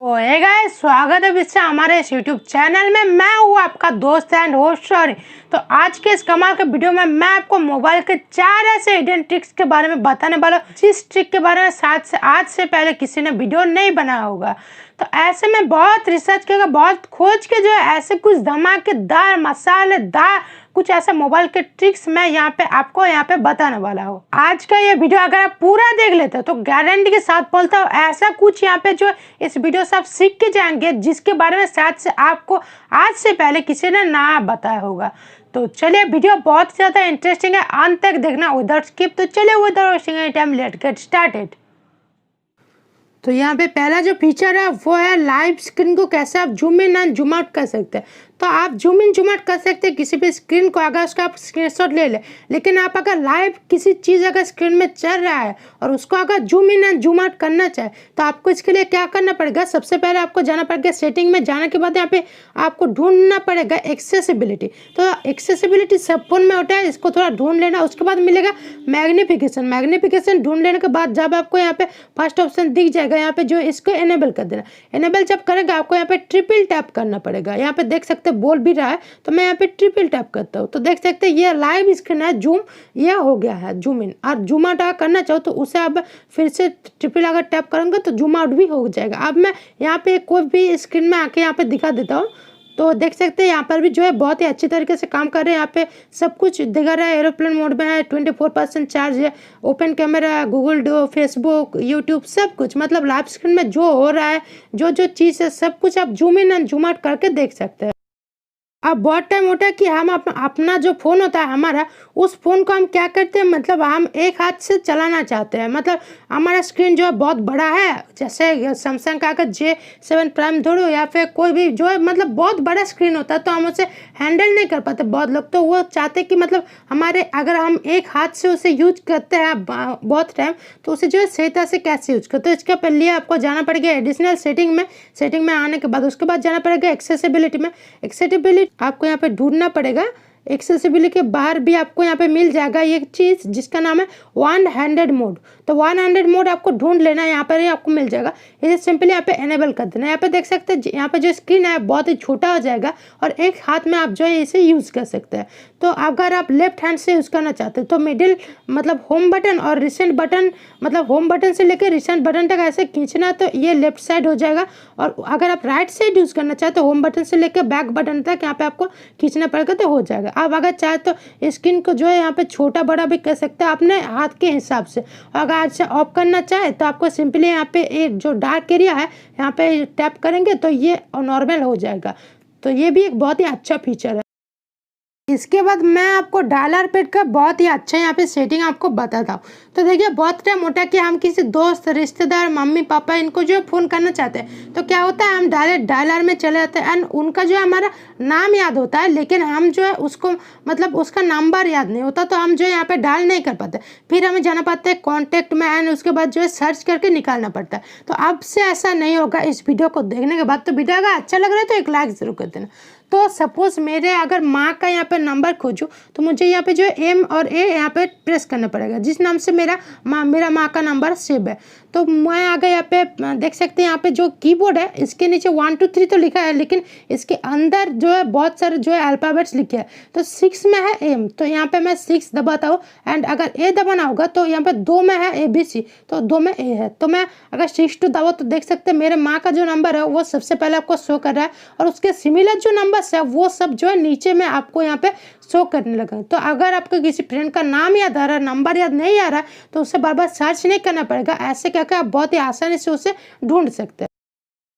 Hey guys, स्वागत है फिर से हमारे इस यूट्यूब चैनल में। मैं हूँ आपका दोस्त एंड होस्ट रॉनी। तो आज के इस कमाल के वीडियो में मैं आपको मोबाइल के 4 ऐसे हिडन ट्रिक्स के बारे में बताने वाला हूँ, जिस ट्रिक के बारे में शायद से आज से पहले किसी ने वीडियो नहीं बनाया होगा। तो ऐसे में बहुत रिसर्च किया, बहुत खोज के जो है ऐसे कुछ धमाकेदार मसालेदार कुछ ऐसे मोबाइल के ट्रिक्स मैं आपको यहाँ पे बताने वाला हूँ। आज का ये वीडियो अगर आप पूरा देख लेते हो तो गारंटी के साथ बोलता हूँ ऐसा कुछ यहाँ पे जो इस वीडियो से आप सीख के जाएंगे, जिसके बारे में शायद से आपको आज से पहले किसी ने ना बताया होगा। तो चलिए, वीडियो बहुत ज़्यादा इंटरेस्टिंग है, अंत तक देखना विदाउट स्किप। तो चलिए without wasting any time let's get started. तो यहाँ पे पहला जो फीचर है वो है लाइव स्क्रीन को कैसे आप zoom in and zoom out कर सकते हैं। तो आप जूम इन जूम आउट कर सकते हैं किसी भी स्क्रीन को, अगर उसका आप स्क्रीनशॉट ले लें। लेकिन आप अगर लाइव किसी चीज़ अगर स्क्रीन में चल रहा है और उसको अगर zoom in and zoom out करना चाहे तो आपको इसके लिए क्या करना पड़ेगा। सबसे पहले आपको जाना पड़ेगा सेटिंग में। जाने के बाद यहाँ पे आपको ढूंढना पड़ेगा एक्सेसिबिलिटी। तो एक्सेसिबिलिटी सब फोन में होता है, इसको थोड़ा ढूंढ लेना। उसके बाद मिलेगा मैग्निफिकेशन। मैग्निफिकेशन ढूंढ लेने के बाद जब आपको यहाँ पे फर्स्ट ऑप्शन दिख जाएगा, यहाँ पे जो इसको एनेबल कर देना। एनेबल जब करेगा आपको यहाँ पे ट्रिपल टैप करना पड़ेगा। यहाँ पे देख सकते बोल भी रहा है, तो मैं यहाँ पे ट्रिपल टैप करता हूँ। तो देख सकते हैं ये लाइव स्क्रीन है, जूम ये हो गया है जूम इन। और जूम आउट अगर करना चाहो तो उसे आप फिर से ट्रिपल अगर टैप करेंगे तो जूम आउट भी हो जाएगा। अब मैं यहाँ पे कोई भी स्क्रीन में आके यहाँ पे दिखा देता हूँ। तो देख सकते हैं यहाँ पर भी जो है बहुत ही अच्छी तरीके से काम कर रहे हैं। यहाँ पे सब कुछ दिखा रहा है, एरोप्लेन मोड में है, 24% चार्ज है, ओपन कैमरा है, गूगल डो, फेसबुक, यूट्यूब, सब कुछ। मतलब लाइव स्क्रीन में जो हो रहा है, जो जो चीज़ है, सब कुछ आप zoom in and zoom out करके देख सकते हैं। अब बहुत टाइम होता है कि हम अपना जो फ़ोन होता है हमारा, उस फ़ोन को हम क्या करते हैं, मतलब हम एक हाथ से चलाना चाहते हैं। मतलब हमारा स्क्रीन जो है बहुत बड़ा है, जैसे सैमसंग का अगर J7 प्राइम धरो या फिर कोई भी जो है मतलब बहुत बड़ा स्क्रीन होता है, तो हम उसे हैंडल नहीं कर पाते। बहुत लोग तो वो चाहते कि मतलब हमारे अगर हम एक हाथ से उसे यूज करते हैं बहुत टाइम, तो उसे जो है सही तरह से कैसे यूज करते हैं। इसके लिए आपको जाना पड़ेगा एडिशनल सेटिंग में आने के बाद उसके बाद जाना पड़ेगा एक्सेसिबिलिटी में। एक्सेसिबिलिटी आपको यहाँ पे ढूंढना पड़ेगा। एक्सेसिबिलिटी के बाहर भी आपको यहाँ पे मिल जाएगा एक चीज़ जिसका नाम है वन हैंडेड मोड। तो वन हैंडेड मोड आपको ढूंढ लेना है, यहाँ पर ही आपको मिल जाएगा। इसे सिंपली यहाँ पे एनेबल कर देना। यहाँ पे देख सकते हैं यहाँ पे जो स्क्रीन है बहुत ही छोटा हो जाएगा और एक हाथ में आप जो है इसे यूज़ कर सकते हैं। तो अगर आप लेफ्ट हैंड से यूज़ करना चाहते हैं तो मिडिल मतलब होम बटन और रिसेंट बटन, मतलब होम बटन से लेकर रिसेंट बटन तक ऐसे खींचना तो ये लेफ्ट साइड हो जाएगा। और अगर आप राइट साइड यूज़ करना चाहते हो होम बटन से लेकर बैक बटन तक यहाँ पे आपको खींचना पड़ेगा तो हो जाएगा। आप अगर चाहे तो स्क्रीन को जो है यहाँ पे छोटा बड़ा भी कर सकते हैं अपने हाथ के हिसाब से। अगर आज ऑफ करना चाहे तो आपको सिंपली यहाँ पे एक जो डार्क एरिया है यहाँ पे टैप करेंगे तो ये नॉर्मल हो जाएगा। तो ये भी एक बहुत ही अच्छा फीचर है। इसके बाद मैं आपको डायलर पैड का बहुत ही अच्छा यहाँ पे सेटिंग आपको बताता हूँ। तो देखिए बहुत टाइम होता है कि हम किसी दोस्त, रिश्तेदार, मम्मी पापा इनको जो फ़ोन करना चाहते हैं तो क्या होता है हम डायरेक्ट डायलर में चले जाते हैं एंड उनका जो है हमारा नाम याद होता है, लेकिन हम जो है उसको मतलब उसका नंबर याद नहीं होता, तो हम जो है यहाँ पे डायल नहीं कर पाते। फिर हमें जाना पड़ता है कॉन्टैक्ट में एंड उसके बाद जो है सर्च करके निकालना पड़ता है। तो अब से ऐसा नहीं होगा इस वीडियो को देखने के बाद। तो वीडियो अगर अच्छा लग रहा है तो एक लाइक ज़रूर कर देना। तो सपोज मेरे अगर माँ का यहाँ पे नंबर खोजूँ तो मुझे यहाँ पे जो M और A यहाँ पे प्रेस करना पड़ेगा, जिस नाम से मेरा माँ का नंबर सेव है। तो मैं अगर यहाँ पे देख सकते हैं यहाँ पे जो कीबोर्ड है इसके नीचे 1 2 3 तो लिखा है, लेकिन इसके अंदर जो है बहुत सारे जो है अल्फ़ाबेट्स लिखे हैं। तो 6 में है M, तो यहाँ पे मैं 6 दबाता हूँ एंड अगर A दबाना होगा तो यहाँ पे 2 में है ABC, तो 2 में A है। तो मैं अगर 6 2 दबाऊँ तो देख सकते हैं मेरे माँ का जो नंबर है वो सबसे पहले आपको शो कर रहा है और उसके सिमिलर जो नंबर है वो सब जो है नीचे में आपको यहाँ पे शो करने लगा। तो अगर आपको किसी फ्रेंड का नाम याद आ रहा है, नंबर याद नहीं आ रहा है, तो उससे बार बार सर्च नहीं करना पड़ेगा। ऐसे करके आप बहुत ही आसानी से उसे ढूंढ सकते हैं।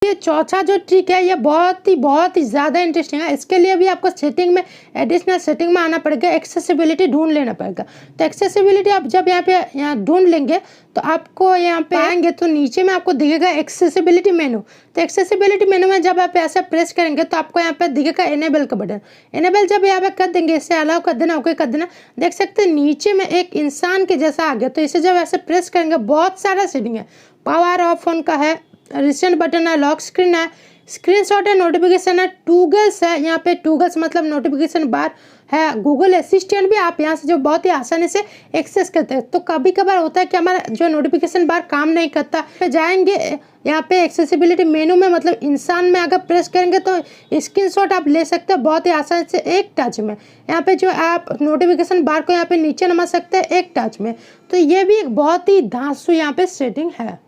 ये चौथा जो ट्रिक है ये बहुत ही ज़्यादा इंटरेस्टिंग है। इसके लिए भी आपको सेटिंग में एडिशनल सेटिंग में आना पड़ेगा, एक्सेसिबिलिटी ढूंढ लेना पड़ेगा। तो एक्सेसिबिलिटी आप जब यहाँ ढूंढ लेंगे तो आपको यहाँ पे आएंगे तो नीचे में आपको दिखेगा एक्सेसिबिलिटी मेनू। तो एक्सेसिबिलिटी मेनू में जब आप ऐसा प्रेस करेंगे तो आपको यहाँ पे दिखेगा एनेबल का बटन। एनेबल जब यहाँ पे कर देंगे, इसे अलाउ कर देना, ओके कर देना, देख सकते हैं नीचे में एक इंसान के जैसा आ गया। तो इसे जब ऐसे प्रेस करेंगे बहुत सारा सेटिंग है, पावर ऑफ फोन का है, रिसेंट बटन है, लॉक स्क्रीन है, स्क्रीनशॉट है, नोटिफिकेशन है, टूगल्स है, यहाँ पे टूगल्स मतलब नोटिफिकेशन बार है, गूगल असिस्टेंट भी आप यहाँ से जो बहुत ही आसानी से एक्सेस करते हैं। तो कभी कभार होता है कि हमारा जो नोटिफिकेशन बार काम नहीं करता, पे जाएंगे यहाँ पे एक्सेसिबिलिटी मेनू में मतलब इंसान में अगर प्रेस करेंगे तो स्क्रीनशॉट आप ले सकते हैं बहुत ही आसानी से एक टच में। यहाँ पे जो आप नोटिफिकेशन बार को यहाँ पे नीचे नमा सकते हैं एक टच में। तो ये भी एक बहुत ही धांसू यहाँ पे सेटिंग है।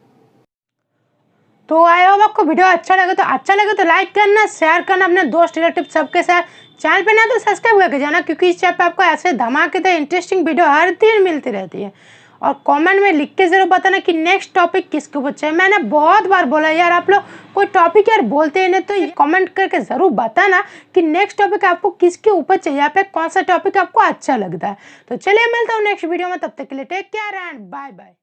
तो आई होप आपको वीडियो अच्छा लगे तो लाइक करना, शेयर करना अपने दोस्त रिलेटिव सबके साथ। चैनल पे ना तो सब्सक्राइब करके जाना, क्योंकि इस चैनल पे आपको ऐसे धमाकेदार इंटरेस्टिंग वीडियो हर दिन मिलती रहती है। और कमेंट में लिख के जरूर बताना कि नेक्स्ट टॉपिक किसके ऊपर चाहिए। मैंने बहुत बार बोला यार, आप लोग कोई टॉपिक यार बोलते हैं नहीं, तो ये कमेंट करके जरूर बताना कि नेक्स्ट टॉपिक आपको किसके ऊपर चाहिए, यहाँ पे कौन सा टॉपिक आपको अच्छा लगता है। तो चलिए मिलता हूँ नेक्स्ट वीडियो में, तब तक के लिए take care and bye bye.